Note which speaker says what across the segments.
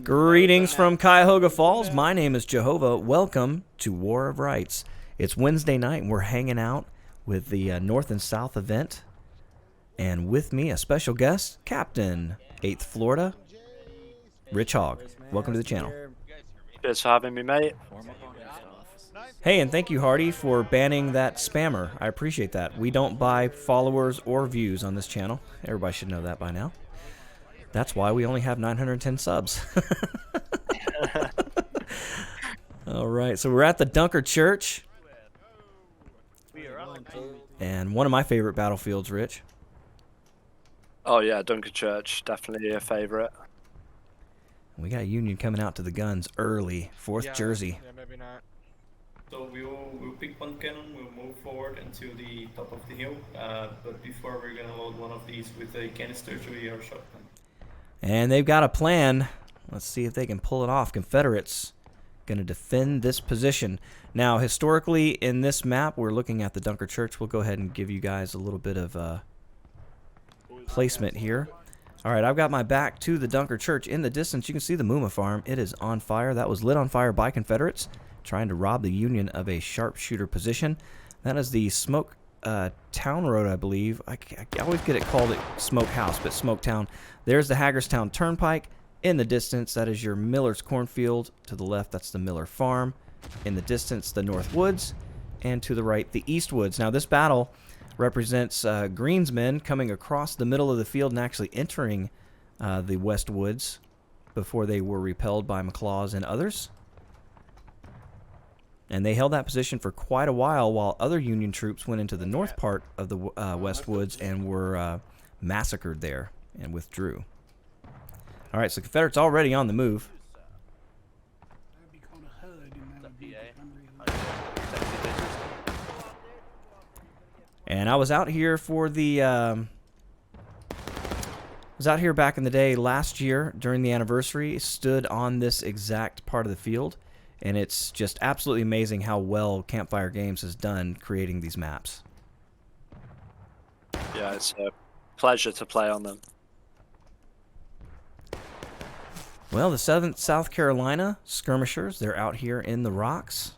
Speaker 1: Greetings from Cuyahoga Falls. My name is Jehovah. Welcome to War of Rights. It's Wednesday night, and we're hanging out with the North and South event. And with me, a special guest, Captain 8th Florida, Rich Hogg. Welcome to the channel.
Speaker 2: Thanks for having me, mate.
Speaker 1: Hey, and thank you, Hardy, for banning that spammer. I appreciate that. We don't buy followers or views on this channel. Everybody should know that by now. That's why we only have 910 subs. All right, so we're at the Dunker Church. And one of my favorite battlefields, Rich.
Speaker 2: Oh, yeah, Dunker Church. Definitely a favorite.
Speaker 1: We got Union coming out to the guns early. 4th Jersey.
Speaker 3: Yeah, maybe not.
Speaker 4: So we'll pick one cannon, we'll move forward into the top of the hill, but before we're going to load one of these with a canister to a shotgun.
Speaker 1: And they've got a plan. Let's see if they can pull it off. Confederates going to defend this position. Now, historically, in this map, we're looking at the Dunker Church. We'll go ahead and give you guys a little bit of placement here. All right, I've got my back to the Dunker Church. In the distance, you can see the Muma farm. It is on fire. That was lit on fire by Confederates trying to rob the Union of a sharpshooter position. That is the Smoke Town Road, I believe. I always get it called Smoke House, but Smoke Town. There's the Hagerstown Turnpike. In the distance, that is your Miller's Cornfield. To the left, that's the Miller Farm. In the distance, the North Woods. And to the right, the East Woods. Now, this battle represents Green's men coming across the middle of the field and actually entering the West Woods before they were repelled by McLaws and others. And they held that position for quite a while other Union troops went into the north part of the West Woods and were massacred there and withdrew. All right, so Confederates already on the move. And I was out here for the was out here back in the day last year during the anniversary, stood on this exact part of the field, and it's just absolutely amazing how well Campfire Games has done creating these maps.
Speaker 2: Yeah, it's a pleasure to play on them.
Speaker 1: Well, the 7th South Carolina skirmishers, they're out here in the rocks.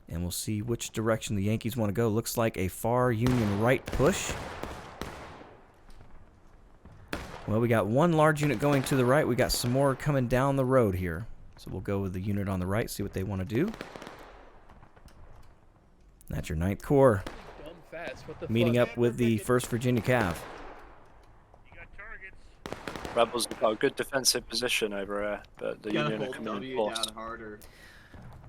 Speaker 1: And we'll see which direction the Yankees want to go. Looks like a far Union right push. Well, we got one large unit going to the right. We got some more coming down the road here. So we'll go with the unit on the right, see what they want to do. That's your 9th Corps meeting up with the 1st Virginia Cav.
Speaker 2: Rebels have got a good defensive position over here, but the Union are coming in force.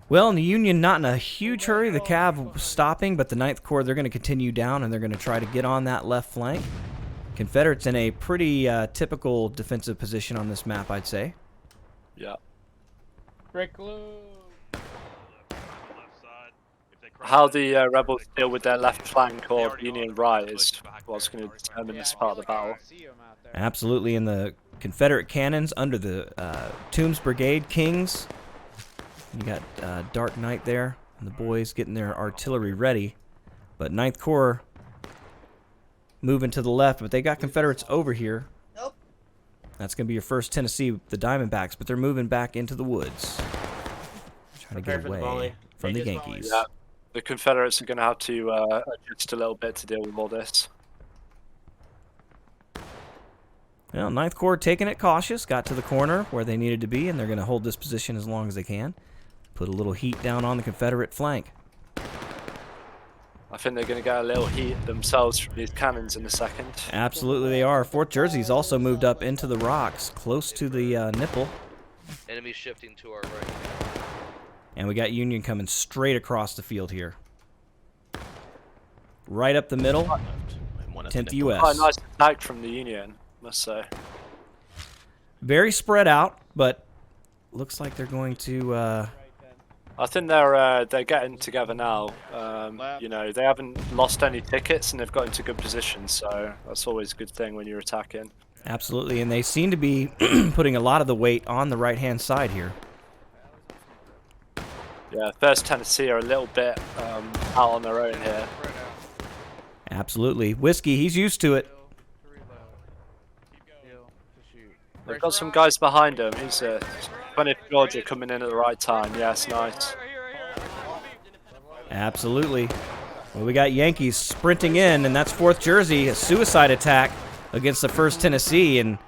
Speaker 1: Well, in the Union, not in a huge hurry. The Cav stopping, but the 9th Corps, they're going to continue down, and they're going to try to get on that left flank. Confederates in a pretty typical defensive position on this map, I'd say.
Speaker 2: Yeah.
Speaker 3: Break loose.
Speaker 2: How the Rebels deal with their left flank or Union right is what's going to determine this part of the battle.
Speaker 1: Absolutely, in the Confederate cannons under the Toombs Brigade Kings. You got Dark Knight there, and the boys getting their artillery ready. But 9th Corps moving to the left, but they got Confederates over here. Nope. That's going to be your 1st Tennessee, the Diamondbacks, but they're moving back into the woods. Trying to get away from the Yankees.
Speaker 2: Yeah, the Confederates are going to have to adjust a little bit to deal with all this.
Speaker 1: Well, 9th Corps taking it cautious, got to the corner where they needed to be, and they're going to hold this position as long as they can. Put a little heat down on the Confederate flank.
Speaker 2: I think they're going to get a little heat themselves from these cannons in a second.
Speaker 1: Absolutely they are. 4th Jersey's also moved up into the rocks, close to the nipple.
Speaker 5: Enemy shifting to our right.
Speaker 1: And we got Union coming straight across the field here. Right up the middle. 10th U.S.
Speaker 2: Quite a nice attack from the Union, must say.
Speaker 1: Very spread out, but looks like they're going to...
Speaker 2: I think they're getting together now. You know, they haven't lost any tickets and they've got into good positions, so that's always a good thing when you're attacking.
Speaker 1: Absolutely, and they seem to be putting a lot of the weight on the right-hand side here.
Speaker 2: Yeah, 1st Tennessee are a little bit out on their own here.
Speaker 1: Absolutely. Whiskey, he's used to it.
Speaker 2: They've got some guys behind him. He's 20th Georgia coming in at the right time. Yes, nice.
Speaker 1: Absolutely. Well, we got Yankees sprinting in, and that's 4th Jersey, a suicide attack against the 1st Tennessee, and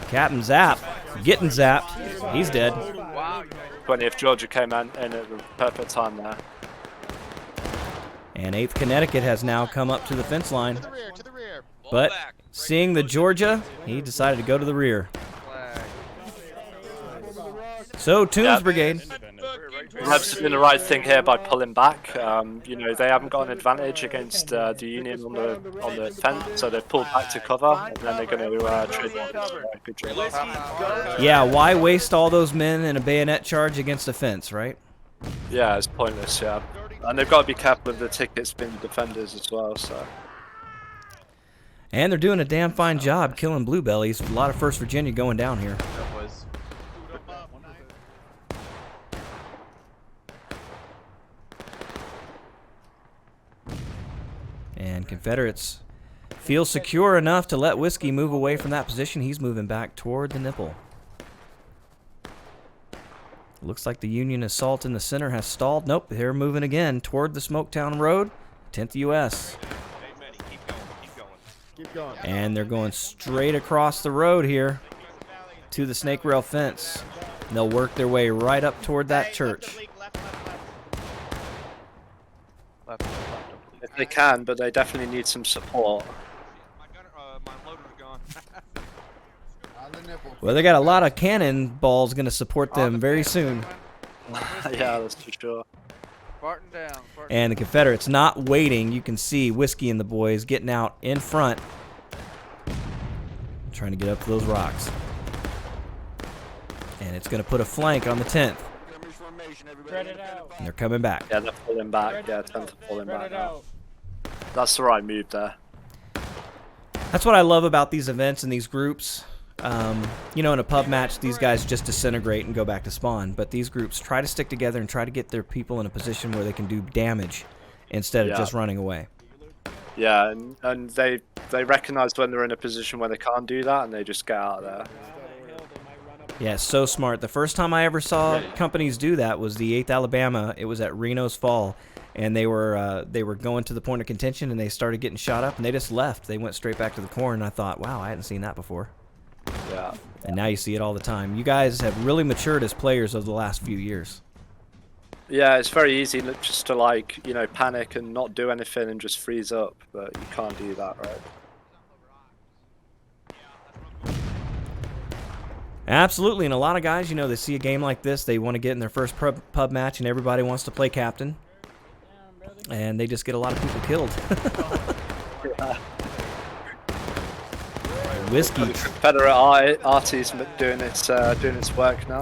Speaker 1: Captain Zapp getting zapped. He's dead.
Speaker 5: Wow.
Speaker 2: 20th Georgia came in at the perfect time there.
Speaker 1: And 8th Connecticut has now come up to the fence line.
Speaker 6: To the rear.
Speaker 1: But seeing the Georgia, he decided to go to the rear.
Speaker 5: Flag.
Speaker 1: So, Toombs Brigade.
Speaker 2: Rebs doing the right thing here by pulling back. You know, they haven't got an advantage against the Union on the fence, so they've pulled back to cover, and then they're going to trade. Good job.
Speaker 1: Yeah, why waste all those men in a bayonet charge against a fence, right?
Speaker 2: Yeah, it's pointless. Yeah, and they've got to be careful of the tickets being defenders as well. So.
Speaker 1: And they're doing a damn fine job killing bluebellies. A lot of 1st Virginia going down here. And Confederates feel secure enough to let Whiskey move away from that position. He's moving back toward the nipple. Looks like the Union assault in the center has stalled. Nope, they're moving again toward the Smoketown Road, 10th U.S.
Speaker 6: Keep going.
Speaker 1: And they're going straight across the road here to the snake rail fence. They'll work their way right up toward that church.
Speaker 2: If they can, but they definitely need some support.
Speaker 1: Well, they got a lot of cannonballs going to support them very soon.
Speaker 2: Yeah, that's for sure.
Speaker 1: And the Confederates not waiting. You can see Whiskey and the boys getting out in front, trying to get up to those rocks. And it's going to put a flank on the 10th. And they're coming back.
Speaker 2: Yeah, they're pulling back. Yeah, 10th are pulling back now. That's the right move there.
Speaker 1: That's what I love about these events and these groups. You know, in a pub match, these guys just disintegrate and go back to spawn. But these groups try to stick together and try to get their people in a position where they can do damage instead of just running away.
Speaker 2: Yeah, and they recognize when they're in a position where they can't do that, and they just get out of there.
Speaker 1: Yeah, so smart. The first time I ever saw companies do that was the 8th Alabama. It was at Reno's Fall, and they were going to the point of contention, and they started getting shot up, and they just left. They went straight back to the corn, and I thought, wow, I hadn't seen that before.
Speaker 2: Yeah.
Speaker 1: And now you see it all the time. You guys have really matured as players over the last few years.
Speaker 2: Yeah, it's very easy just to, like, you know, panic and not do anything and just freeze up, but you can't do that, right?
Speaker 1: Absolutely, and a lot of guys, you know, they see a game like this, they want to get in their first pub match, and everybody wants to play captain, and they just get a lot of people killed. Whiskey.
Speaker 2: Confederate arty's doing its work now.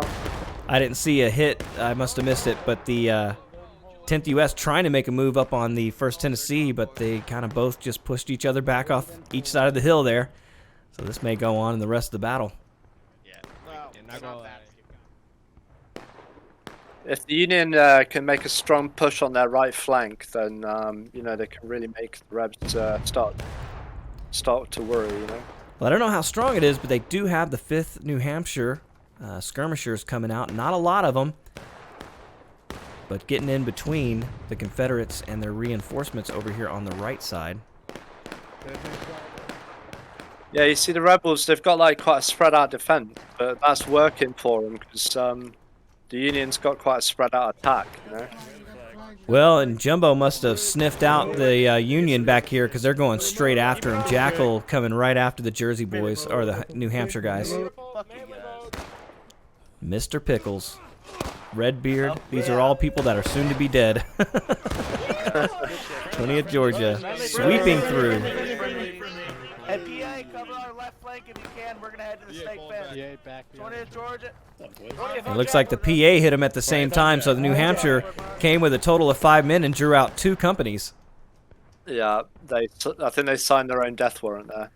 Speaker 1: I didn't see a hit. I must have missed it, but the 10th U.S. trying to make a move up on the 1st Tennessee, but they kind of both just pushed each other back off each side of the hill there. So this may go on in the rest of the battle.
Speaker 2: If the Union can make a strong push on their right flank, then you know, they can really make the Rebs start to worry. You know.
Speaker 1: Well, I don't know how strong it is, but they do have the 5th New Hampshire skirmishers coming out. Not a lot of them, but getting in between the Confederates and their reinforcements over here on the right side.
Speaker 2: Yeah, you see the Rebels, they've got like quite a spread out defense, but that's working for them because the Union's got quite a spread out attack, you know.
Speaker 1: Well, and Jumbo must have sniffed out the Union back here because they're going straight after him. Jackal coming right after the Jersey boys, or the New Hampshire guys. Mr. Pickles, Redbeard, these are all people that are soon to be dead. 20th Georgia, sweeping through.
Speaker 7: And PA, cover our left flank if you can. We're going to head to the snake fence. 20th Georgia.
Speaker 1: It looks like the PA hit him at the same time, so the New Hampshire came with a total of 5 men and drew out 2 companies.
Speaker 2: Yeah, I think they signed their own death warrant there.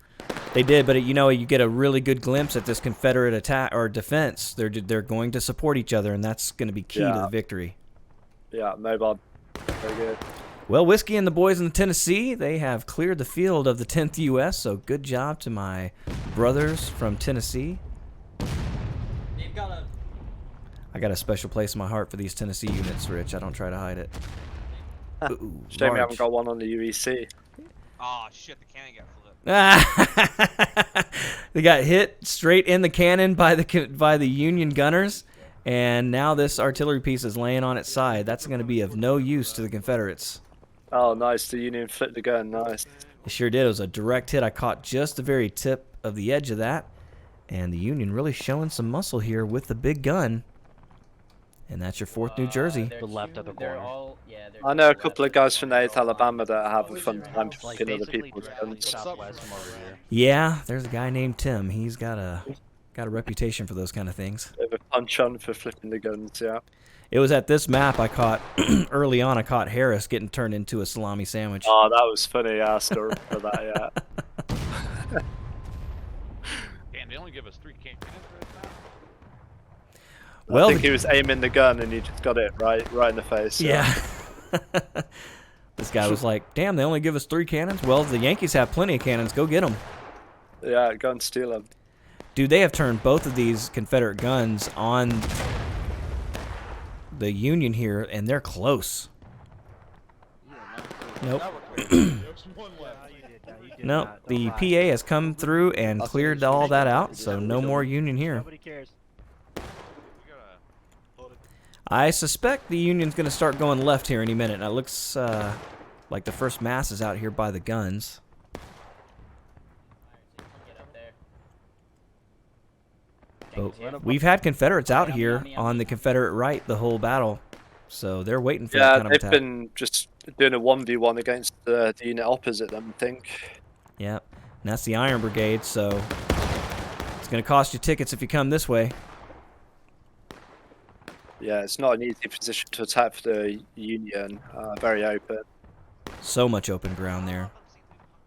Speaker 1: They did, but you know, you get a really good glimpse at this Confederate attack or defense. They're going to support each other, and that's going to be key to the victory.
Speaker 2: Yeah, mobile, very good.
Speaker 1: Well, Whiskey and the boys in the Tennessee, they have cleared the field of the 10th U.S., so good job to my brothers from Tennessee. I got a special place in my heart for these Tennessee units, Rich. I don't try to hide it. Ooh,
Speaker 2: Shame we haven't
Speaker 1: large.
Speaker 2: got one on the UEC.
Speaker 6: Oh shit, the cannon got flipped.
Speaker 1: They got hit straight in the cannon by the Union gunners, and now this artillery piece is laying on its side. That's going to be of no use to the Confederates.
Speaker 2: Oh, nice. The Union flipped the gun. Nice.
Speaker 1: It sure did. It was a direct hit. I caught just the very tip of the edge of that, and the Union really showing some muscle here with the big gun. And that's your 4th New Jersey.
Speaker 8: The left of the corner.
Speaker 2: I know a couple of guys from the 8th Alabama that have a fun time picking other people's guns.
Speaker 8: Southwest from over here.
Speaker 1: Yeah, there's a guy named Tim. He's got a reputation for those kind of things.
Speaker 2: Bit of a punch on for flipping the guns, yeah.
Speaker 1: It was at this map I caught early on. I caught Harris getting turned into a salami sandwich.
Speaker 2: Oh, that was funny. I still remember that, yeah.
Speaker 6: Damn, they only give us 3 cannons for this map.
Speaker 1: Well,
Speaker 2: I think he was aiming the gun and he just got it right in the face.
Speaker 1: Yeah. This guy was like, "Damn, they only give us 3 cannons. Well, the Yankees have plenty of cannons. Go get them."
Speaker 2: Yeah, go and steal them.
Speaker 1: Dude, they have turned both of these Confederate guns on the Union here, and they're close. Nope. Nope. The PA has come through and cleared all that out, so no more Union here.
Speaker 7: Nobody cares.
Speaker 1: I suspect the Union's going to start going left here any minute. Now, it looks like the first mass is out here by the guns. But we've had Confederates out here on the Confederate right the whole battle, so they're waiting for that kind of
Speaker 2: they've
Speaker 1: attack.
Speaker 2: been just doing a 1v1 against the unit opposite them, I think.
Speaker 1: Yep, and that's the Iron Brigade, so it's going to cost you tickets if you come this way.
Speaker 2: Yeah, it's not an easy position to attack for the Union. Very open.
Speaker 1: So much open ground there.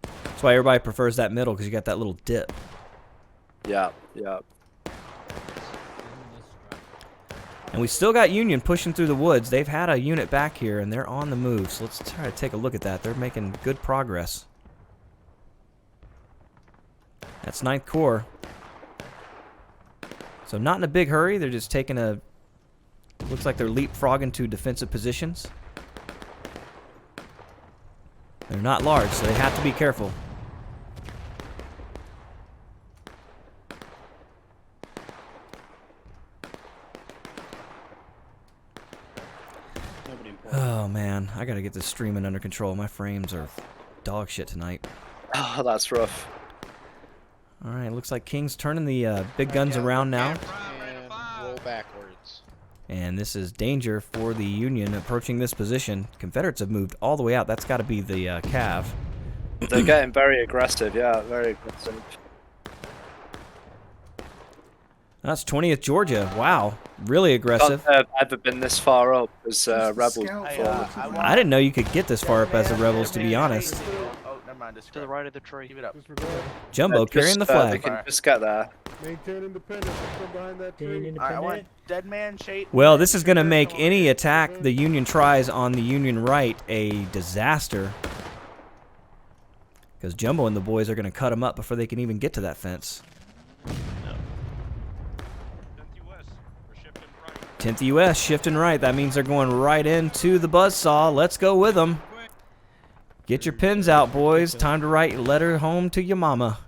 Speaker 1: That's why everybody prefers that middle, because you got that little dip.
Speaker 2: Yeah, yeah.
Speaker 1: And we still got Union pushing through the woods. They've had a unit back here, and they're on the move. So let's try to take a look at that. They're making good progress. That's 9th Corps. So not in a big hurry. They're just taking a... Looks like they're leapfrogging to defensive positions. They're not large, so they have to be careful. Oh man, I gotta get this streaming under control. My frames are dog shit tonight.
Speaker 2: Oh, that's rough.
Speaker 1: Alright, looks like King's turning the big guns around now.
Speaker 3: And roll backwards.
Speaker 1: And this is danger for the Union approaching this position. Confederates have moved all the way out. That's got to be the Cav.
Speaker 2: They're getting very aggressive, yeah, very aggressive.
Speaker 1: That's 20th Georgia. Wow, really aggressive.
Speaker 2: I've never been this far up as rebels before.
Speaker 1: I didn't know you could get this far up as the rebels, to be honest.
Speaker 7: Oh, never mind.
Speaker 8: To the right of the tree.
Speaker 7: Keep it up.
Speaker 1: Jumbo carrying the
Speaker 2: They
Speaker 1: flag.
Speaker 2: can just get there.
Speaker 9: Maintain independence. Come behind that tree.
Speaker 7: Alright, I want dead man shape.
Speaker 1: Well, this is going to make any attack the Union tries on the Union right a disaster. Because Jumbo and the boys are going to cut them up before they can even get to that fence. 10th U.S. shifting right. That means they're going right into the buzzsaw. Let's go with them. Get your pens out, boys. Time to write a letter home to your mama.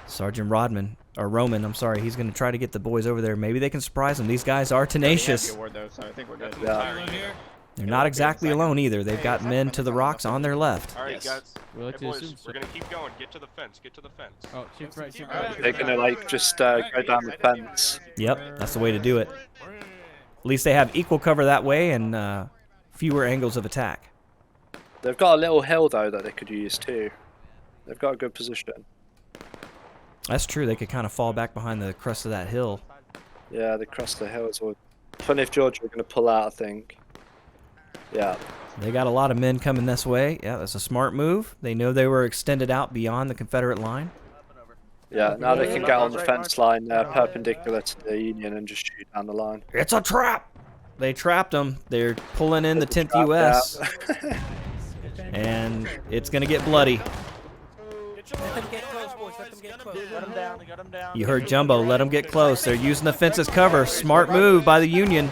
Speaker 1: Sergeant Rodman, or Roman, I'm sorry. He's going to try to get the boys over there. Maybe they can surprise them. These guys are tenacious.
Speaker 2: Yeah.
Speaker 1: They're not exactly alone either. They've got men to the rocks on their left.
Speaker 3: All right, guys. Hey, boys, we're gonna keep going. Get to the fence. Get to the fence.
Speaker 9: Oh, shoot right, shoot
Speaker 2: They're gonna like just go down the fence.
Speaker 1: Yep, that's the way to do it. At least they have equal cover that way and fewer angles of attack.
Speaker 2: They've got a little hill though that they could use too. They've got a good position.
Speaker 1: That's true. They could kind of fall back behind the crest of that hill.
Speaker 2: Yeah, they crossed the hill as well. 20th Georgia are gonna pull out, I think. Yeah.
Speaker 1: They got a lot of men coming this way. Yeah, that's a smart move. They know they were extended out beyond the Confederate line.
Speaker 2: Yeah, now they can get on the fence line perpendicular to the Union and just shoot down the line.
Speaker 1: It's a trap! They trapped them. They're pulling in the 10th
Speaker 2: Trap,
Speaker 1: U.S.
Speaker 2: yeah.
Speaker 1: And it's going to get bloody.
Speaker 7: Get him down. Get him down.
Speaker 1: You heard Jumbo. Let them get close. They're using the fence as cover. Smart move by the Union.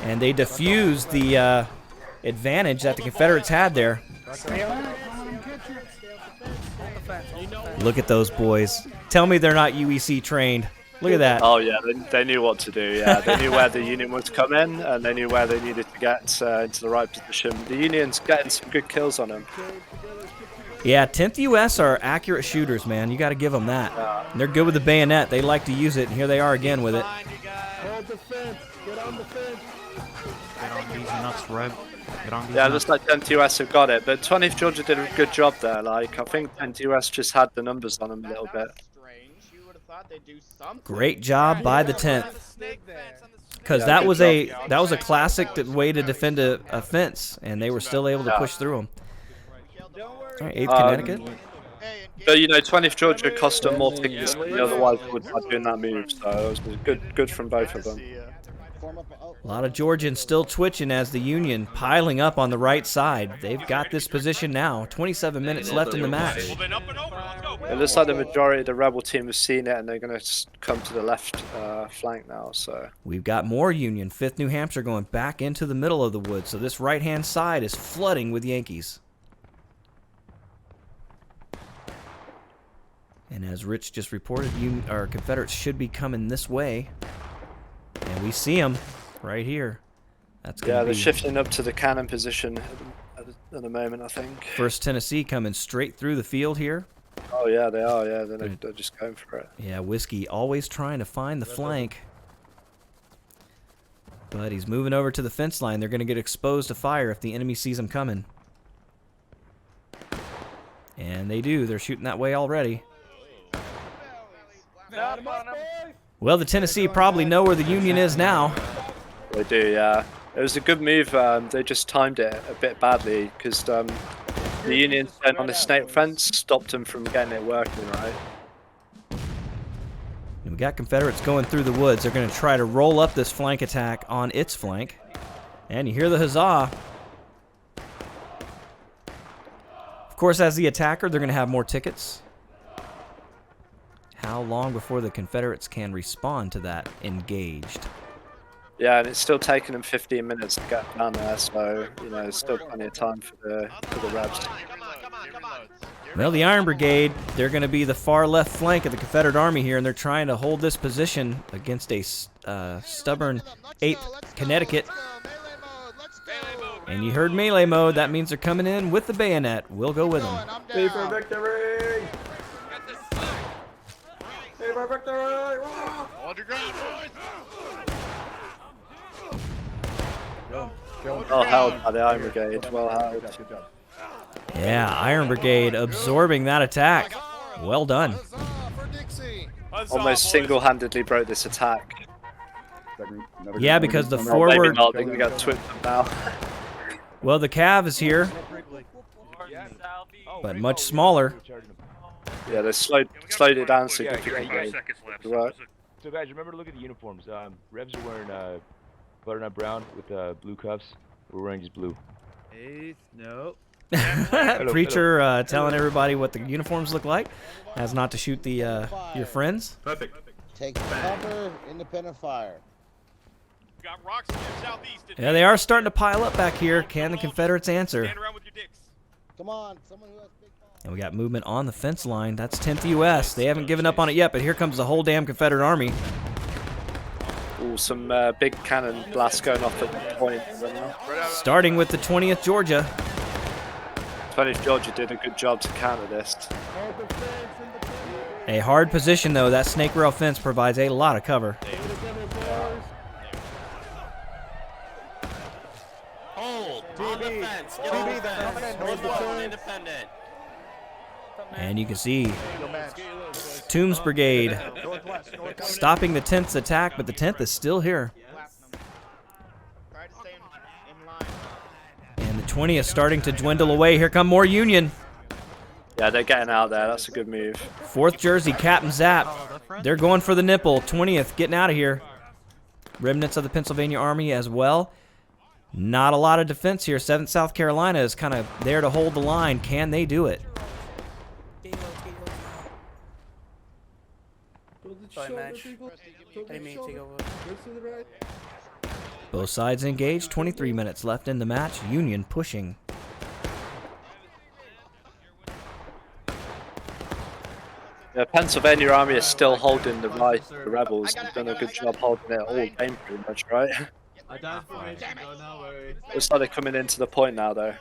Speaker 1: And they diffused the advantage that the Confederates had there. Look at those boys. Tell me they're not UEC trained. Look at that.
Speaker 2: Oh yeah, they knew what to do. Yeah, they knew where the Union was coming, and they knew where they needed to get into the right position. The Union's getting some good kills on them.
Speaker 1: Yeah, 10th US are accurate shooters, man. You got to give them that. And they're good with the bayonet. They like to use it, and here they are again with it.
Speaker 9: Hold the fence. Get on the fence.
Speaker 8: Get on these nuts, Reb. Get on these
Speaker 2: Yeah,
Speaker 8: nuts.
Speaker 2: looks like 10th US have got it, but 20th Georgia did a good job there. Like, I think 10th US just had the numbers on them a little bit.
Speaker 1: Great job by the 10th. Because that was a classic way to defend a fence, and they were still able to push through them. All right, 8th Connecticut.
Speaker 2: But you know, 20th Georgia cost them more tickets than the otherwise would by doing that move, so it was good from both of them.
Speaker 1: A lot of Georgians still twitching as the Union piling up on the right side. They've got this position now. 27 minutes left in the match.
Speaker 2: It looks like the majority of the rebel team has seen it, and they're going to come to the left flank now. So
Speaker 1: We've got more Union. 5th New Hampshire going back into the middle of the woods. So this right-hand side is flooding with Yankees. And as Rich just reported, our Confederates should be coming this way. And we see them right here. That's gonna
Speaker 2: they're
Speaker 1: be
Speaker 2: shifting up to the cannon position at the moment, I think.
Speaker 1: 1st Tennessee coming straight through the field here.
Speaker 2: Oh yeah, they are. Yeah, they're just going for it.
Speaker 1: Yeah, Whiskey always trying to find the flank. But he's moving over to the fence line. They're going to get exposed to fire if the enemy sees them coming. And they do. They're shooting that way already. Well, the Tennessee probably know where the Union is now.
Speaker 2: They do, yeah. It was a good move. They just timed it a bit badly because the Union turned on the snake fence, stopped them from getting it working right.
Speaker 1: And we got Confederates going through the woods. They're going to try to roll up this flank attack on its flank. And you hear the huzzah. Of course, as the attacker, they're going to have more tickets. How long before the Confederates can respond to that engaged?
Speaker 2: Yeah, and it's still taking them 15 minutes to get down there, so you know there's still plenty of time for the Rebs.
Speaker 1: Well, the Iron Brigade, they're going to be the far left flank of the Confederate Army here, and they're trying to hold this position against a stubborn 8th Connecticut. And you heard melee mode. That means they're coming in with the bayonet. We'll go with them.
Speaker 9: Stay for victory! Stay for victory!
Speaker 3: Hold your ground, boys!
Speaker 2: Well held by the Iron Brigade. Well held.
Speaker 1: Yeah, Iron Brigade absorbing that attack. Well done.
Speaker 2: Almost single-handedly broke this attack.
Speaker 1: Yeah, because the
Speaker 2: Maybe
Speaker 1: forward...
Speaker 2: not. They got twisted now.
Speaker 1: Well, the Cav is here, but much smaller.
Speaker 2: Yeah, they slowed it down significantly. Right.
Speaker 10: So guys, remember to look at the uniforms. Rebs are wearing butternut brown with blue cuffs. We're wearing just blue.
Speaker 9: No.
Speaker 1: Preacher telling everybody what the uniforms look like, as not to shoot the your friends.
Speaker 9: Perfect.
Speaker 11: Take cover, independent fire.
Speaker 3: Got rocks to the southeast.
Speaker 1: Yeah, they are starting to pile up back here. Can the Confederates answer?
Speaker 3: Stand around with your dicks.
Speaker 11: Come on, someone who has big balls.
Speaker 1: And we got movement on the fence line. That's 10th US. They haven't given up on it yet, but here comes the whole damn Confederate Army.
Speaker 2: Ooh, some big cannon blasts going off at the point.
Speaker 1: Starting with the 20th Georgia.
Speaker 2: 20th Georgia did a good job to counter this.
Speaker 1: A hard position, though. That snake rail fence provides a lot of cover.
Speaker 6: Hold on the fence. Get on the fence. Northwest independent.
Speaker 1: And you can see Toombs Brigade stopping the 10th's attack, but the 10th is still here. And the 20th starting to dwindle away. Here come more Union.
Speaker 2: Yeah, they're getting out there. That's a good move.
Speaker 1: 4th Jersey, Captain Zap. They're going for the nipple. 20th getting out of here. Remnants of the Pennsylvania Army as well. Not a lot of defense here. 7th South Carolina is kind of there to hold the line. Can they do it? Both sides engaged. 23 minutes left in the match. Union pushing.
Speaker 2: The Pennsylvania Army is still holding the right. The rebels have done a good job holding it all game pretty much, right? Looks like they're coming into the point now, though.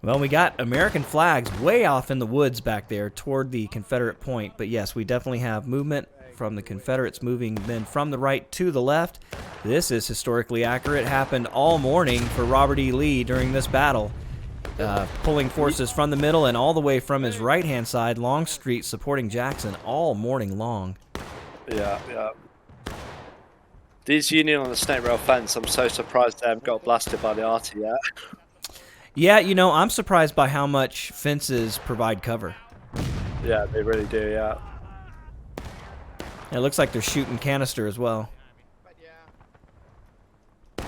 Speaker 1: Well, we got American flags way off in the woods back there toward the Confederate point. But yes, we definitely have movement from the Confederates moving then from the right to the left. This is historically accurate. Happened all morning for Robert E. Lee during this battle. Pulling forces from the middle and all the way from his right-hand side, Longstreet supporting Jackson all morning long.
Speaker 2: Yeah, yeah. These Union on the Snake Rail fence, I'm so surprised they haven't got blasted by the arty yet.
Speaker 1: Yeah, you know, I'm surprised by how much fences provide cover.
Speaker 2: Yeah, they really do, yeah.
Speaker 1: It looks like they're shooting canister as well.
Speaker 11: Oh,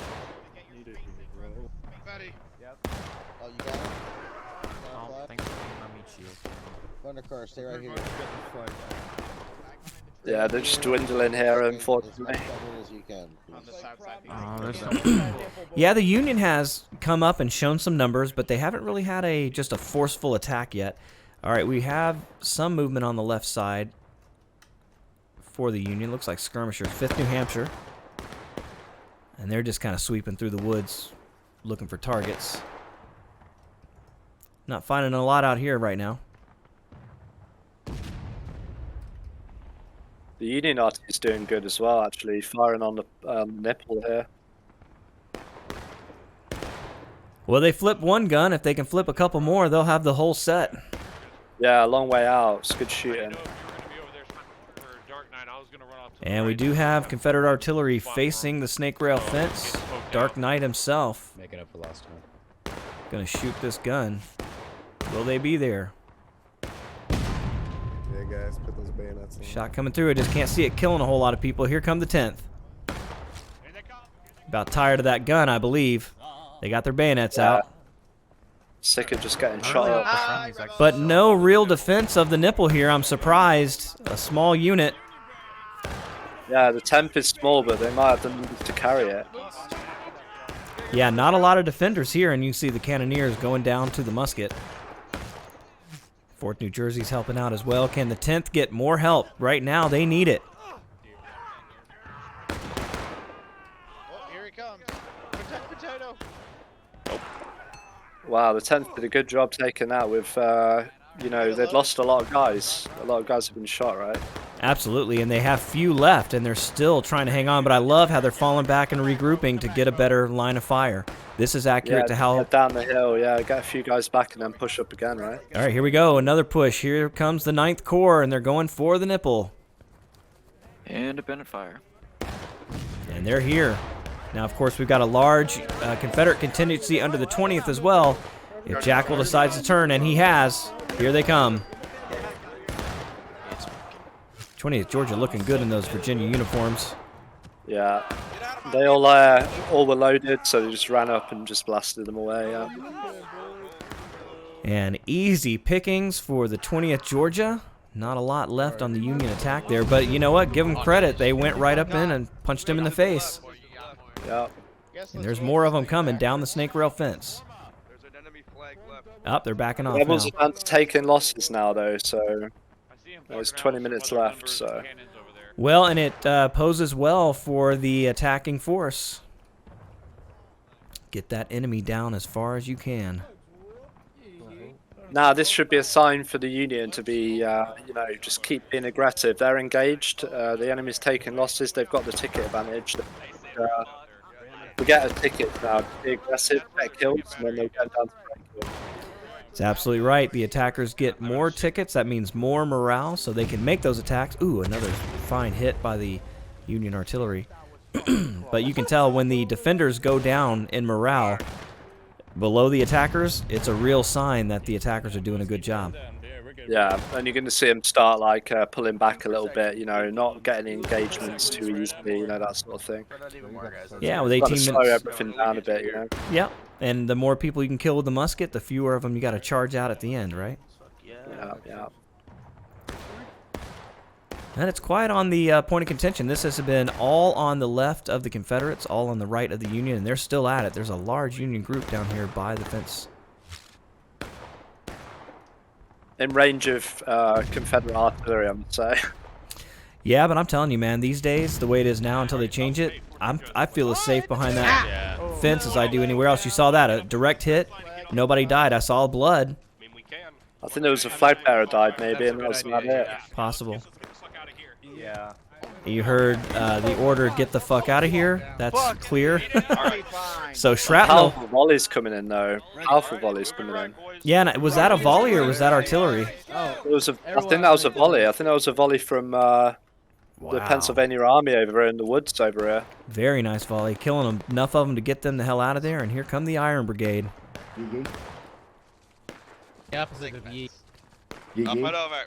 Speaker 11: you got it?
Speaker 8: Thanks for my meat shield.
Speaker 11: Thundercar, stay right here.
Speaker 2: Yeah, they're just dwindling here, unfortunately.
Speaker 1: Yeah, the Union has come up and shown some numbers, but they haven't really had just a forceful attack yet. All right, we have some movement on the left side for the Union. Looks like skirmishers. 5th New Hampshire. And they're just kind of sweeping through the woods looking for targets. Not finding a lot out here right now.
Speaker 2: The Union arty is doing good as well, actually, firing on the nipple here.
Speaker 1: Well, they flip one gun. If they can flip a couple more, they'll have the whole set.
Speaker 2: Yeah, a long way out. It's good shooting.
Speaker 1: And we do have Confederate artillery facing the snake rail fence. Dark Knight himself.
Speaker 8: Making up for last time.
Speaker 1: Gonna shoot this gun. Will they be there?
Speaker 9: Yeah, guys, put those bayonets on.
Speaker 1: Shot coming through. I just can't see it killing a whole lot of people. Here come the 10th. About tired of that gun, I believe. They got their bayonets out.
Speaker 2: Sick of just getting shot up.
Speaker 1: But no real defense of the nipple here. I'm surprised. A small unit.
Speaker 2: Yeah, the 10th is small, but they might have the numbers to carry it.
Speaker 1: Yeah, not a lot of defenders here, and you see the cannoneers going down to the musket. 4th New Jersey's helping out as well. Can the 10th get more help? Right now, they need it.
Speaker 7: Oh, here he comes. Protect potato.
Speaker 2: Wow, the 10th did a good job taking that with, you know, they'd lost a lot of guys. A lot of guys have been shot, right?
Speaker 1: Absolutely, and they have few left, and they're still trying to hang on. But I love how they're falling back and regrouping to get a better line of fire. This is accurate to how...
Speaker 2: down the hill, yeah, get a few guys back and then push up again, right?
Speaker 1: All right, here we go. Another push. Here comes the 9th Corps, and they're going for the nipple.
Speaker 12: Independent fire.
Speaker 1: And they're here. Now, of course, we've got a large Confederate contingency under the 20th as well. If Jackal decides to turn, and he has, here they come. 20th Georgia looking good in those Virginia uniforms.
Speaker 2: Yeah, they all were loaded, so they just ran up and just blasted them away. Yeah.
Speaker 1: And easy pickings for the 20th Georgia. Not a lot left on the Union attack there, but you know what? Give them credit. They went right up in and punched him in the face.
Speaker 2: Yeah.
Speaker 1: And there's more of them coming down the snake rail fence. They're backing off now.
Speaker 2: Rebels are taking losses now, though, so there's 20 minutes left. So.
Speaker 1: Well, and it poses well for the attacking force. Get that enemy down as far as you can.
Speaker 2: Now, this should be a sign for the Union to be, you know, just keep being aggressive. They're engaged. The enemy's taking losses. They've got the ticket advantage. We get a ticket now. Be aggressive, get kills, and then they'll get down to break.
Speaker 1: It's absolutely right. The attackers get more tickets. That means more morale, so they can make those attacks. Ooh, another fine hit by the Union artillery. But you can tell when the defenders go down in morale below the attackers, it's a real sign that the attackers are doing a good job.
Speaker 2: Yeah, and you're going to see them start like pulling back a little bit, you know, not getting engagements too easily, you know, that sort of thing.
Speaker 1: Yeah, with
Speaker 2: Got to
Speaker 1: 18
Speaker 2: slow
Speaker 1: minutes.
Speaker 2: everything down a bit, you know.
Speaker 1: Yeah, and the more people you can kill with the musket, the fewer of them you got to charge out at the end, right?
Speaker 2: Yeah, yeah.
Speaker 1: And it's quiet on the point of contention. This has been all on the left of the Confederates, all on the right of the Union, and they're still at it. There's a large Union group down here by the fence.
Speaker 2: In range of Confederate artillery, I would say.
Speaker 1: Yeah, but I'm telling you, man, these days, the way it is now until they change it, I feel as safe behind that fence as I do anywhere else. You saw that, a direct hit, nobody died. I saw blood.
Speaker 2: I think there was a flag bearer died, maybe, and that was about it.
Speaker 1: Possible.
Speaker 7: Yeah.
Speaker 1: You heard the order, get the fuck out of here. That's clear. So shrapnel.
Speaker 2: Powerful volleys coming in, though. Powerful volleys coming in.
Speaker 1: Yeah, and was that a volley or was that artillery?
Speaker 2: It was a, I think that was a volley. I think that was a volley from the Pennsylvania Army over here in the woods over here.
Speaker 1: Very nice volley. Killing enough of them to get them the hell out of there. And here come the Iron Brigade.
Speaker 6: The opposite of yeet.
Speaker 3: Up and over.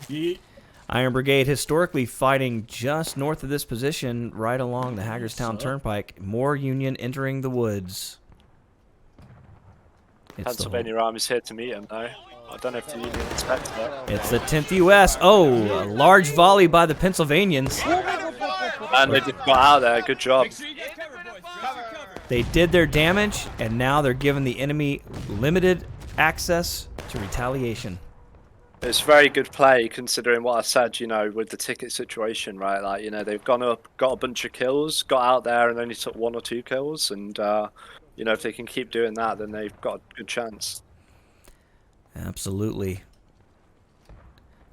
Speaker 6: Yeet.
Speaker 1: Iron Brigade historically fighting just north of this position, right along the Hagerstown Turnpike. More Union entering the woods.
Speaker 2: Pennsylvania Army's here to meet him, though. I don't know if the Union expected it.
Speaker 1: It's the 10th U.S. Oh, a large volley by the Pennsylvanians.
Speaker 2: And they just got out there. Good job.
Speaker 1: They did their damage, and now they're giving the enemy limited access to retaliation.
Speaker 2: It's very good play considering what I said, you know, with the ticket situation, right? Like, you know, they've gone up, got a bunch of kills, got out there and only took 1 or 2 kills. And, you know, if they can keep doing that, then they've got a good chance.
Speaker 1: Absolutely.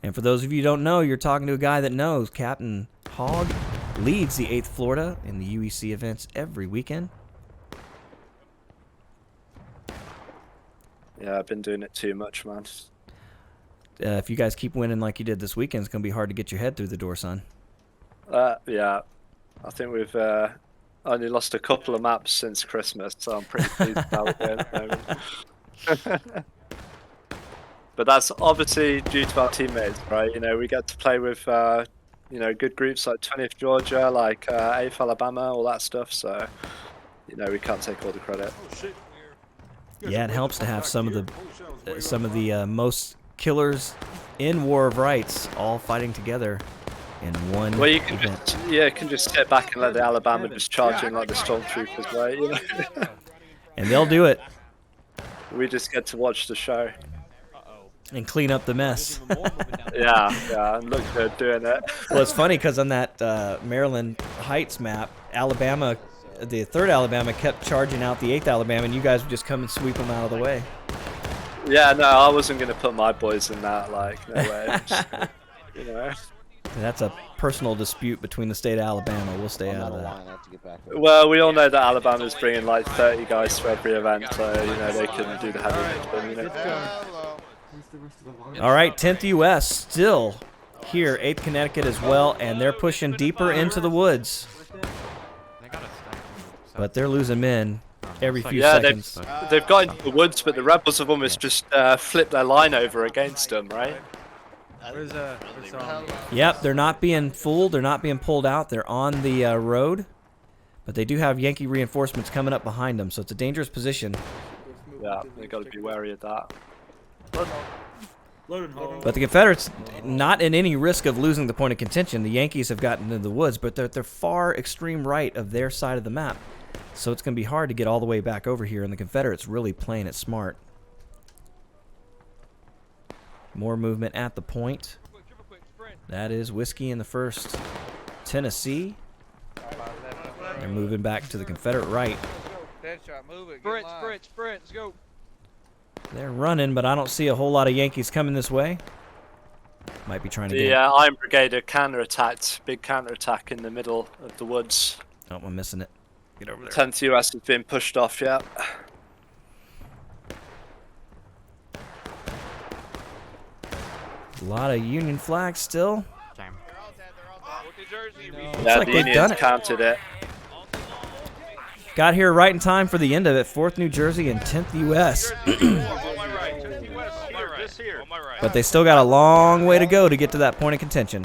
Speaker 1: And for those of you who don't know, you're talking to a guy that knows. Captain Hogg leads the 8th Florida in the UEC events every weekend.
Speaker 2: Yeah, I've been doing it too much, man.
Speaker 1: If you guys keep winning like you did this weekend, it's going to be hard to get your head through the door, son.
Speaker 2: Yeah. I think we've only lost a couple of maps since Christmas, so I'm pretty pleased with how we're doing at the moment. But that's obviously due to our teammates, right? You know, we get to play with, you know, good groups like 20th Georgia, like 8th Alabama, all that stuff, so, you know, we can't take all the credit.
Speaker 1: Yeah, it helps to have some of the most killers in War of Rights all fighting together in one
Speaker 2: well, you can
Speaker 1: event.
Speaker 2: just, yeah, you can just sit back and let the Alabama just charge in like the stormtroopers, right? You know?
Speaker 1: And they'll do it.
Speaker 2: We just get to watch the show.
Speaker 1: And clean up the mess.
Speaker 2: Yeah, and look good doing it.
Speaker 1: Well, it's funny because on that Maryland Heights map, Alabama, the 3rd Alabama kept charging out the 8th Alabama, and you guys would just come and sweep them out of the way.
Speaker 2: Yeah, no, I wasn't going to put my boys in that, like, no way. You know.
Speaker 1: That's a personal dispute between the state of Alabama. We'll stay out of that.
Speaker 2: Well, we all know that Alabama's bringing like 30 guys to every event, so, you know, they can do the heavy lifting, you know.
Speaker 1: All right, 10th U.S. still here, 8th Connecticut as well, and they're pushing deeper into the woods. But they're losing men every few seconds.
Speaker 2: They've got into the woods, but the rebels have almost just flipped their line over against them, right?
Speaker 1: Yep, they're not being fooled. They're not being pulled out. They're on the road. But they do have Yankee reinforcements coming up behind them, so it's a dangerous position.
Speaker 2: Yeah, they got to be wary of that.
Speaker 1: But the Confederates, not in any risk of losing the point of contention. The Yankees have gotten into the woods, but they're far extreme right of their side of the map. So it's going to be hard to get all the way back over here, and the Confederates really playing it smart. More movement at the point. That is Whiskey in the 1st Tennessee. They're moving back to the Confederate right.
Speaker 6: Sprint, let's go.
Speaker 1: They're running, but I don't see a whole lot of Yankees coming this way. Might be trying to get...
Speaker 2: The Iron Brigade are counter-attacked. Big counter-attack in the middle of the woods.
Speaker 1: Oh, I'm missing it. Get over there.
Speaker 2: 10th US has been pushed off, yeah.
Speaker 1: A lot of Union flags still.
Speaker 2: Yeah,
Speaker 1: like
Speaker 2: the
Speaker 1: they've done
Speaker 2: Unions
Speaker 1: it.
Speaker 2: counted it.
Speaker 1: Got here right in time for the end of it. 4th New Jersey and 10th U.S. But they still got a long way to go to get to that point of contention.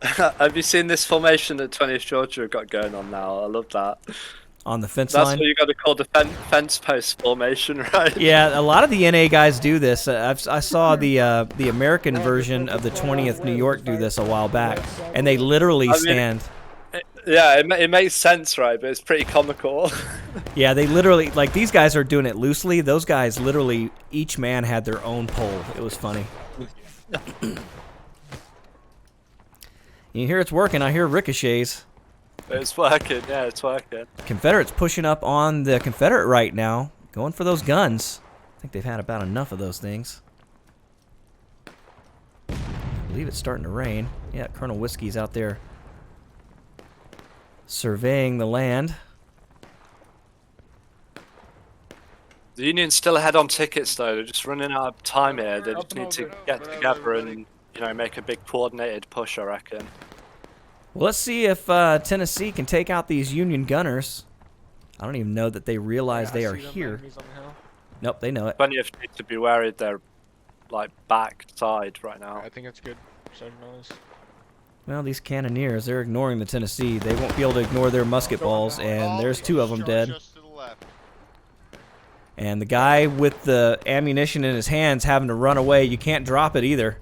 Speaker 2: Have you seen this formation that 20th Georgia have got going on now? I love that.
Speaker 1: On the fence
Speaker 2: That's
Speaker 1: line?
Speaker 2: what you got to call the fence post formation, right?
Speaker 1: Yeah, a lot of the NA guys do this. I saw the American version of the 20th New York do this a while back, and they literally stand.
Speaker 2: Yeah, it makes sense, right? But it's pretty comical.
Speaker 1: Yeah, they literally, like, these guys are doing it loosely. Those guys literally, each man had their own pole. It was funny. You hear it's working. I hear ricochets.
Speaker 2: It's working, yeah, it's working.
Speaker 1: Confederates pushing up on the Confederate right now, going for those guns. I think they've had about enough of those things. I believe it's starting to rain. Yeah, Colonel Whiskey's out there surveying the land.
Speaker 2: The Union's still ahead on tickets, though. They're just running out of time here. They just need to get together and, you know, make a big coordinated push, I reckon.
Speaker 1: Well, let's see if Tennessee can take out these Union gunners. I don't even know that they realize they are here. Nope, they know it.
Speaker 2: Plenty of need to be worried they're, like, backside right now.
Speaker 3: I think it's good. Signals.
Speaker 1: Well, these cannoneers, they're ignoring the Tennessee. They won't be able to ignore their musket balls, and there's 2 of them dead. And the guy with the ammunition in his hands having to run away, you can't drop it either.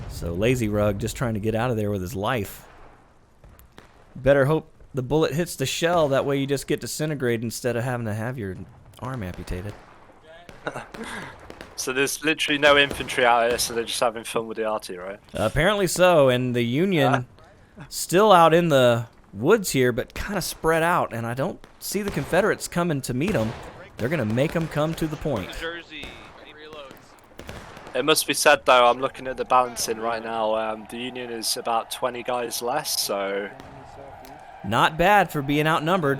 Speaker 1: So Lazy Rug just trying to get out of there with his life. Better hope the bullet hits the shell, that way you just get disintegrated instead of having to have your arm amputated.
Speaker 2: So there's literally no infantry out here, so they're just having fun with the arty, right?
Speaker 1: Apparently so, and the Union still out in the woods here, but kind of spread out, and I don't see the Confederates coming to meet them. They're going to make them come to the point.
Speaker 2: It must be said, though, I'm looking at the balancing right now. The Union is about 20 guys less, so...
Speaker 1: Not bad for being outnumbered.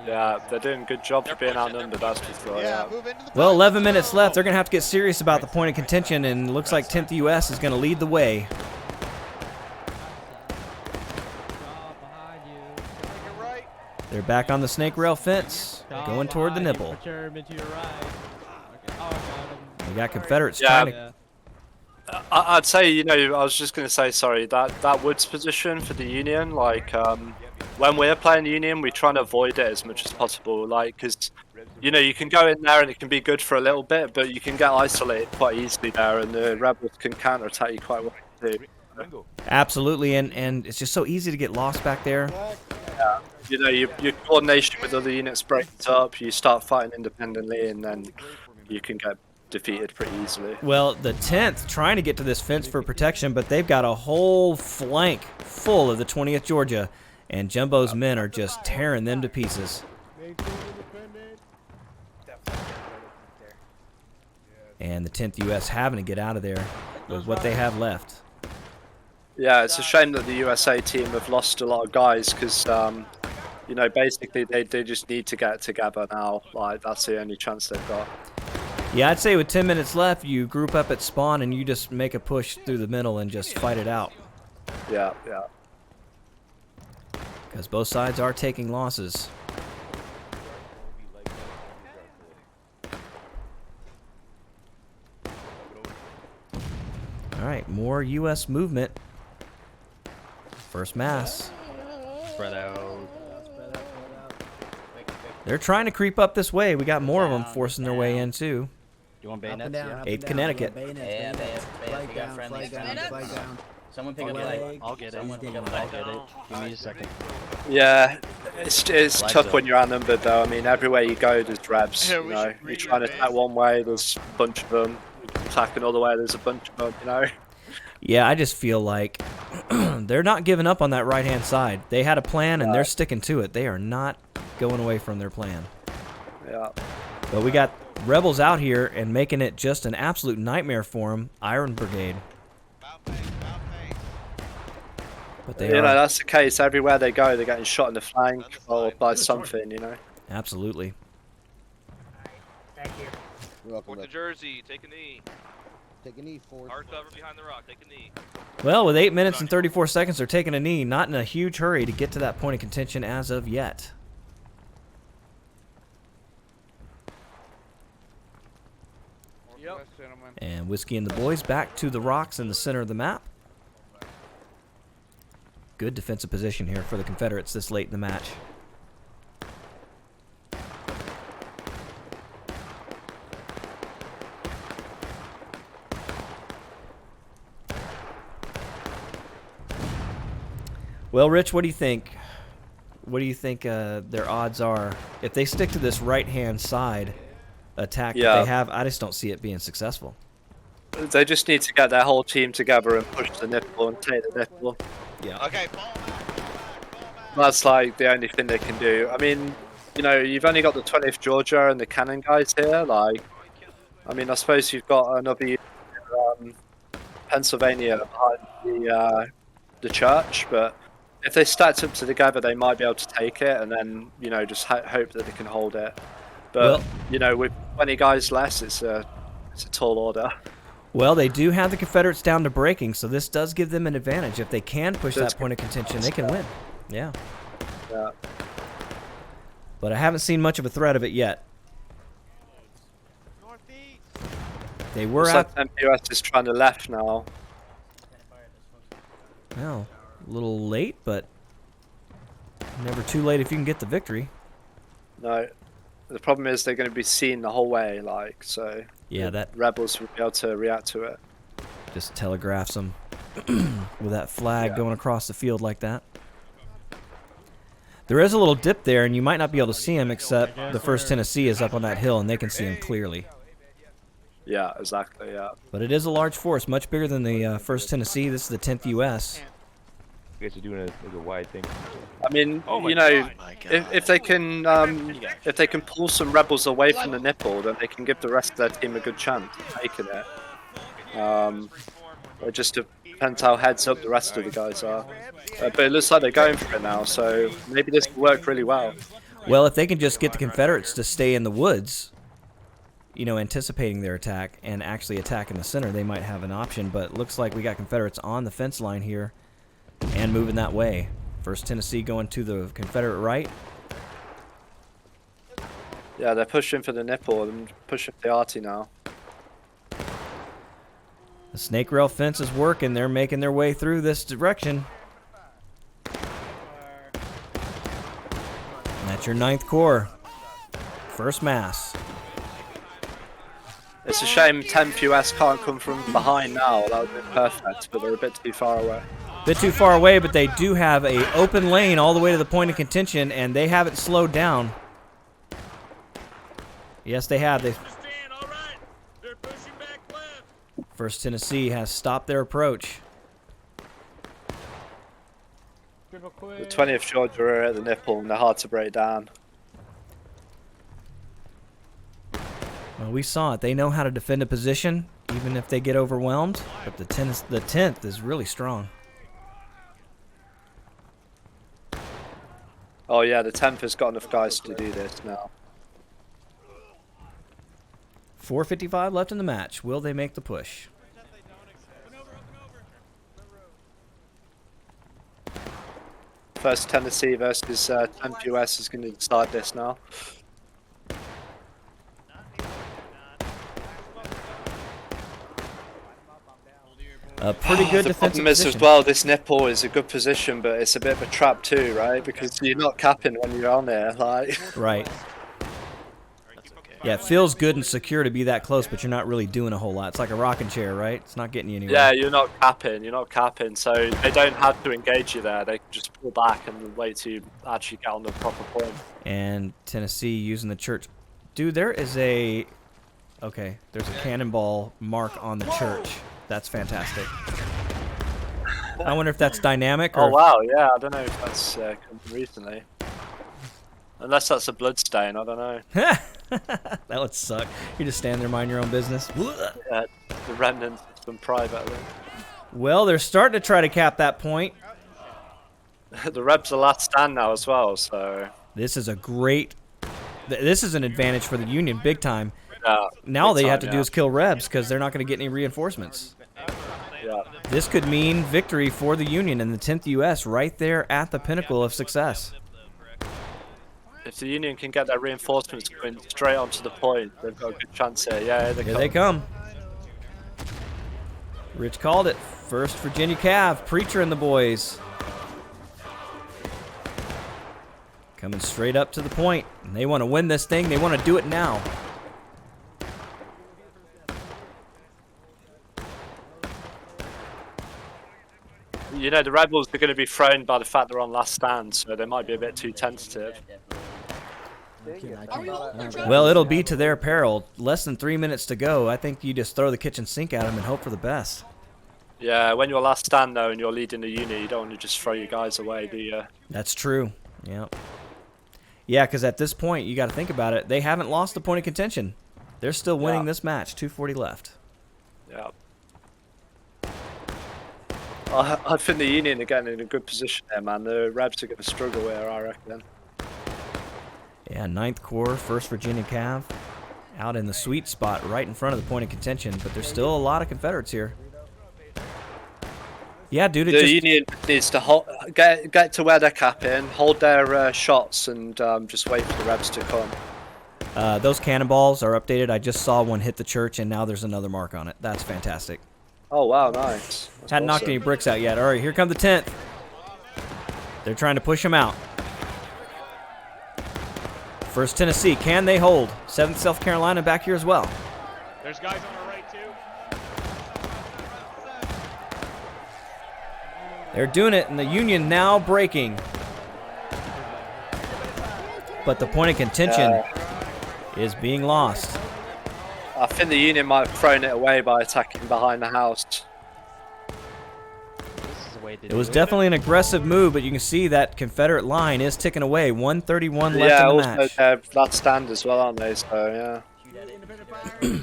Speaker 2: Yeah, they're doing a good job for being outnumbered, that's for sure. Yeah.
Speaker 1: Well, 11 minutes left. They're going to have to get serious about the point of contention, and it looks like 10th U.S. is going to lead the way. They're back on the snake rail fence, going toward the nipple. We got Confederates trying to...
Speaker 2: I'd say, you know, I was just going to say, sorry, that woods position for the Union, like, when we're playing the Union, we try and avoid it as much as possible, like, because, you know, you can go in there and it can be good for a little bit, but you can get isolated quite easily there, and the rebels can counter-attack you quite well, too.
Speaker 1: Absolutely, and it's just so easy to get lost back there.
Speaker 2: Yeah. You know, your coordination with other units breaks up, you start fighting independently, and then you can get defeated pretty easily.
Speaker 1: Well, the 10th trying to get to this fence for protection, but they've got a whole flank full of the 20th Georgia, and Jumbo's men are just tearing them to pieces. And the 10th U.S. having to get out of there with what they have left.
Speaker 2: Yeah, it's a shame that the USA team have lost a lot of guys, because, you know, basically they just need to get together now. Like, that's the only chance they've got.
Speaker 1: Yeah, I'd say with 10 minutes left, you group up at spawn and you just make a push through the middle and just fight it out.
Speaker 2: Yeah, yeah.
Speaker 1: Because both sides are taking losses. All right, more U.S. movement. First mass.
Speaker 8: Spread out.
Speaker 1: They're trying to creep up this way. We got more of them forcing their way in, too.
Speaker 8: You want bayonets?
Speaker 1: 8th Connecticut.
Speaker 8: Yeah, we got friendly. Someone pick up flag. I'll get it. Someone pick up flag. I'll get it. Give me a second.
Speaker 2: Yeah, it's tough when you're outnumbered, though. I mean, everywhere you go, there's rebs, you know. You're trying to attack one way, there's a bunch of them. Attack another way, there's a bunch of them, you know.
Speaker 1: Yeah, I just feel like they're not giving up on that right-hand side. They had a plan, and they're sticking to it. They are not going away from their plan.
Speaker 2: Yeah.
Speaker 1: But we got rebels out here and making it just an absolute nightmare for them. Iron Brigade. But they
Speaker 2: you know, that's the case. Everywhere they go, they're getting shot in the flank or by something, you know.
Speaker 1: Absolutely.
Speaker 7: Thank you.
Speaker 11: You're welcome.
Speaker 5: Point to Jersey, take a knee.
Speaker 11: Take a knee, Ford.
Speaker 5: Hard cover behind the rock, take a knee.
Speaker 1: Well, with 8 minutes and 34 seconds, they're taking a knee. Not in a huge hurry to get to that point of contention as of yet.
Speaker 7: Yep.
Speaker 1: And Whiskey and the boys back to the rocks in the center of the map. Good defensive position here for the Confederates this late in the match. Well, Rich, what do you think? What do you think their odds are if they stick to this right-hand side attack that they have? I just don't see it being successful.
Speaker 2: They just need to get their whole team together and push the nipple and take the nipple.
Speaker 1: Yeah.
Speaker 6: Okay.
Speaker 2: That's like the only thing they can do. I mean, you know, you've only got the 20th Georgia and the cannon guys here. Like, I mean, I suppose you've got another Pennsylvania behind the church, but if they stacked up together, they might be able to take it, and then, you know, just hope that they can hold it. But you know, with 20 guys less, it's a tall order.
Speaker 1: Well, they do have the Confederates down to breaking, so this does give them an advantage. If they can push that point of contention, they can win. Yeah.
Speaker 2: Yeah.
Speaker 1: But I haven't seen much of a threat of it yet. They were out.
Speaker 2: MPUS is trying to left now.
Speaker 1: Well, a little late, but never too late if you can get the victory.
Speaker 2: No, the problem is they're going to be seen the whole way, like, so.
Speaker 1: Yeah, that
Speaker 2: rebels will be able to react to it.
Speaker 1: Just telegraphs them with that flag going across the field like that. There is a little dip there, and you might not be able to see him, except the 1st Tennessee is up on that hill, and they can see him clearly.
Speaker 2: Yeah, exactly, yeah.
Speaker 1: But it is a large force, much bigger than the 1st Tennessee. This is the 10th U.S.
Speaker 10: I guess you're doing a wide thing.
Speaker 2: I mean, you know, if they can pull some rebels away from the nipple, then they can give the rest of their team a good chance of taking it. It just depends how heads up the rest of the guys are. But it looks like they're going for it now, so maybe this will work really well.
Speaker 1: Well, if they can just get the Confederates to stay in the woods, you know, anticipating their attack and actually attack in the center, they might have an option. But it looks like we got Confederates on the fence line here and moving that way. 1st Tennessee going to the Confederate right.
Speaker 2: Yeah, they're pushing for the nipple and pushing for the arty now.
Speaker 1: The snake rail fence is working. They're making their way through this direction. And that's your 9th Corps. 1st Mass.
Speaker 2: It's a shame 10th US can't come from behind now. That would have been perfect, but they're a bit too far away.
Speaker 1: Bit too far away, but they do have a open lane all the way to the point of contention, and they haven't slowed down. Yes, they have. 1st Tennessee has stopped their approach.
Speaker 2: The 20th Georgia are at the nipple, and they're hard to break down.
Speaker 1: Well, we saw it. They know how to defend a position, even if they get overwhelmed. But the 10th is really strong.
Speaker 2: Oh yeah, the 10th has got enough guys to do this now.
Speaker 1: 4:55 left in the match. Will they make the push?
Speaker 2: First Tennessee versus 10th US is going to decide this now.
Speaker 1: A pretty good
Speaker 2: the
Speaker 1: defensive
Speaker 2: problem is
Speaker 1: position.
Speaker 2: as well, this nipple is a good position, but it's a bit of a trap too, right? Because you're not capping when you're on there, like.
Speaker 1: Right. Yeah, it feels good and secure to be that close, but you're not really doing a whole lot. It's like a rocking chair, right? It's not getting you anywhere.
Speaker 2: Yeah, you're not capping, so they don't have to engage you there. They can just pull back and wait to actually get on the proper point.
Speaker 1: And Tennessee using the church. Dude, there is a... Okay, there's a cannonball mark on the church. That's fantastic. I wonder if that's dynamic or...
Speaker 2: Oh, wow, yeah, I don't know if that's come recently. Unless that's a blood stain, I don't know.
Speaker 1: That would suck. You just stand there, mind your own business.
Speaker 2: Yeah, the remnants from private.
Speaker 1: Well, they're starting to try to cap that point.
Speaker 2: The Rebs are last stand now as well, so...
Speaker 1: This is a great... This is an advantage for the Union, big time.
Speaker 2: Yeah,
Speaker 1: now all they have to
Speaker 2: yeah.
Speaker 1: do is kill Rebs, because they're not going to get any reinforcements.
Speaker 2: Yeah.
Speaker 1: This could mean victory for the Union and the 10th U.S. right there at the pinnacle of success.
Speaker 2: If the Union can get their reinforcements going straight onto the point, they've got a good chance here. Yeah,
Speaker 1: Here they come. Rich called it. 1st Virginia Cav, Preacher and the boys. Coming straight up to the point. And they want to win this thing. They want to do it now.
Speaker 2: You know, the rebels are going to be thrown by the fact they're on last stand, so they might be a bit too tentative.
Speaker 1: Well, it'll be to their peril. Less than 3 minutes to go. I think you just throw the kitchen sink at them and hope for the best.
Speaker 2: Yeah, when you're last stand, though, and you're leading the unit, you don't want to just throw your guys away, do you?
Speaker 1: That's true. Yep. Yeah, because at this point, you got to think about it. They haven't lost the point of contention. They're still winning this match. 2:40 left.
Speaker 2: Yeah. I think the Union are getting in a good position there, man. The Rebs are going to struggle here, I reckon.
Speaker 1: Yeah, 9th Corps, 1st Virginia Cav, out in the sweet spot right in front of the point of contention, but there's still a lot of Confederates here. Yeah, dude,
Speaker 2: The Union needs to get to where they're capping, hold their shots, and just wait for the Rebs to come.
Speaker 1: Those cannonballs are updated. I just saw one hit the church, and now there's another mark on it. That's fantastic.
Speaker 2: Oh, wow, nice. That's
Speaker 1: Hadn't knocked
Speaker 2: awesome.
Speaker 1: any bricks out yet. All right, here come the 10th. They're trying to push them out. 1st Tennessee, can they hold? 7th South Carolina back here as well.
Speaker 3: There's guys on our right, too.
Speaker 1: They're doing it, and the Union now breaking. But the point of contention is being lost.
Speaker 2: I think the Union might have thrown it away by attacking behind the house.
Speaker 1: It was definitely an aggressive move, but you can see that Confederate line is ticking away. 1:31 left in the match.
Speaker 2: Yeah, also they're last stand as well, aren't they? So, yeah.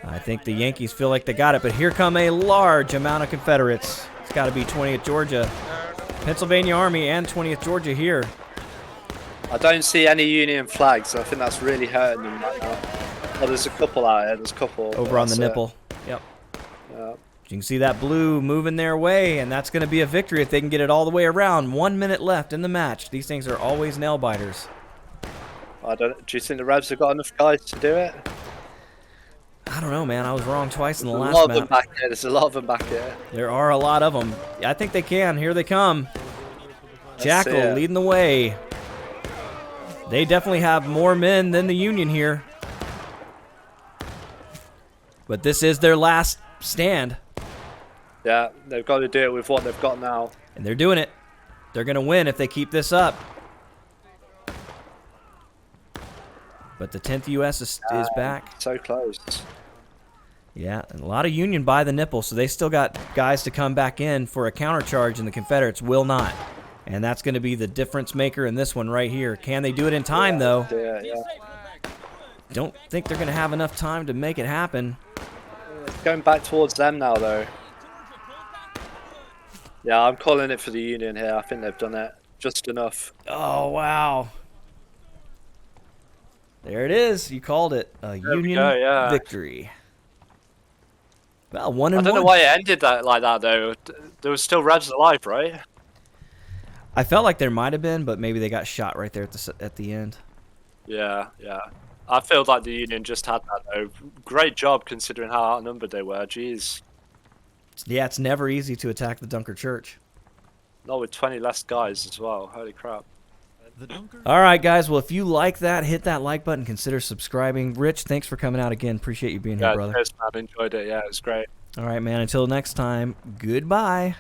Speaker 1: I think the Yankees feel like they got it, but here come a large amount of Confederates. It's got to be 20th Georgia, Pennsylvania Army, and 20th Georgia here.
Speaker 2: I don't see any Union flags. I think that's really hurting them right now. Oh, there's a couple out here. There's a couple.
Speaker 1: Over on the nipple. Yep.
Speaker 2: Yeah.
Speaker 1: You can see that blue moving their way, and that's going to be a victory if they can get it all the way around. 1 minute left in the match. These things are always nail biters.
Speaker 2: Do you think the Rebs have got enough guys to do it?
Speaker 1: I don't know, man. I was wrong twice in the last
Speaker 2: There's a lot
Speaker 1: map.
Speaker 2: of them back here. There's a lot of them back here.
Speaker 1: There are a lot of them. I think they can. Here they come. Jackal
Speaker 2: it.
Speaker 1: leading the way. They definitely have more men than the Union here. But this is their last stand.
Speaker 2: Yeah, they've got to do it with what they've got now.
Speaker 1: And they're doing it. They're going to win if they keep this up. But the 10th U.S. is back.
Speaker 2: So close.
Speaker 1: Yeah, and a lot of Union by the nipple, so they still got guys to come back in for a countercharge, and the Confederates will not. And that's going to be the difference maker in this one right here. Can they do it in time, though?
Speaker 2: Yeah.
Speaker 1: Don't think they're going to have enough time to make it happen.
Speaker 2: It's going back towards them now, though. Yeah, I'm calling it for the Union here. I think they've done it just enough.
Speaker 1: Oh, wow. There it is. You called it a Union victory. Well, 1-1.
Speaker 2: I don't know why it ended like that, though. There was still Rebs alive, right?
Speaker 1: I felt like there might have been, but maybe they got shot right there at the end.
Speaker 2: Yeah. I feel like the Union just had that, though. Great job considering how outnumbered they were. Jeez.
Speaker 1: Yeah, it's never easy to attack the Dunker Church.
Speaker 2: Not with 20 less guys as well. Holy crap.
Speaker 1: All right, guys. Well, if you like that, hit that like button. Consider subscribing. Rich, thanks for coming out again. Appreciate you being here, brother.
Speaker 2: Cheers, man. Enjoyed it. Yeah, it was great.
Speaker 1: All right, man. Until next time, goodbye.